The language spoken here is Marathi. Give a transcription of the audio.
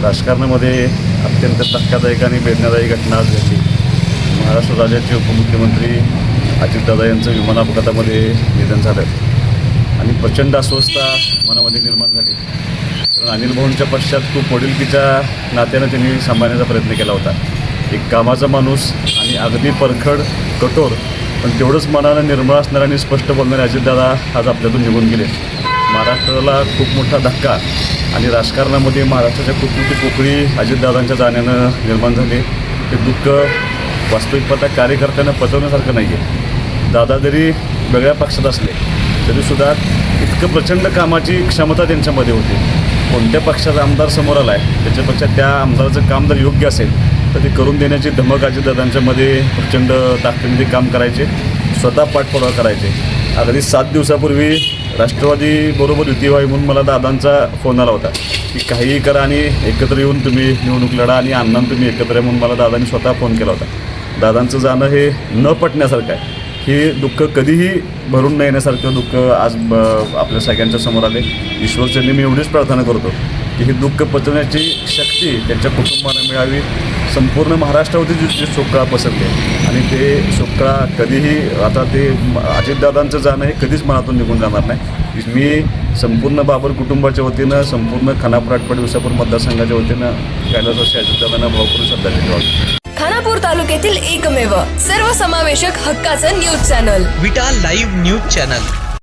राजकारणामध्ये अत्यंत धक्कादायक आणि वेदनादायी घटना आज घडली. महाराष्ट्र राज्याचे उपमुख्यमंत्री अजितदादा यांचं विमान अपघातामध्ये निधन झालं आणि प्रचंड अस्वस्थता मनामध्ये निर्माण झाली. कारण अनिल भाऊंच्या पश्चात खूप वडिलकीच्या नात्यानं त्यांनी सांभाळण्याचा प्रयत्न केला होता. एक कामाचा माणूस आणि अगदी परखड, कठोर, पण तेवढंच मनानं निर्मळ असणारे आणि स्पष्ट बोलणारे अजितदादा आज आपल्यातून निघून गेले. महाराष्ट्राला खूप मोठा धक्का आणि राजकारणामध्ये महाराष्ट्राच्या खूप मोठी पोकळी अजितदादांच्या जाण्यानं निर्माण झाली. ते दुःख वास्तविक पाहता कार्यकर्त्यांना पचवण्यासारखं नाही आहे. दादा जरी वेगळ्या पक्षात असले तरीसुद्धा इतकं प्रचंड कामाची क्षमता त्यांच्यामध्ये होती. कोणत्या पक्षाचा आमदार समोर आला आहे त्याच्यापेक्षा त्या आमदाराचं काम जर योग्य असेल तर ते करून देण्याची धमक अजितदादांच्यामध्ये प्रचंड ताकदीमध्ये काम करायचे, स्वतः पाठपुरावा करायचे. अगदी 7 दिवसापूर्वी राष्ट्रवादीबरोबर युती व्हावी म्हणून मला दादांचा फोन आला होता की काहीही करा आणि एकत्र येऊन तुम्ही निवडणूक लढा आणि अण्णांना तुम्ही एकत्र आहे म्हणून मला दादांनी स्वतः फोन केला होता. दादांचं जाणं हे न पटण्यासारखं आहे. हे दुःख कधीही भरून न येण्यासारखं दुःख आज आपल्या सगळ्यांच्या समोर आले. ईश्वरचरणी मी एवढीच प्रार्थना करतो की ही दुःख पचवण्याची शक्ती त्यांच्या कुटुंबाला मिळावी. संपूर्ण महाराष्ट्रावरती जे शोककळा पसरली आणि ते शोककळा कधीही आता ते अजितदादांचं जाणं हे कधीच मनातून निघून जाणार नाही. मी संपूर्ण बाबर कुटुंबाच्या वतीनं, संपूर्ण खानापूर आटपाडी विसापूर मतदारसंघाच्या वतीनं कैलासवासी अजितदादांना भावपूर्ण श्रद्धांजली वाहतो. खानापूर तालुक्यातील एकमेव सर्वसमावेशक हक्काचं न्यूज चॅनल विटा लाईव्ह न्यूज चॅनल.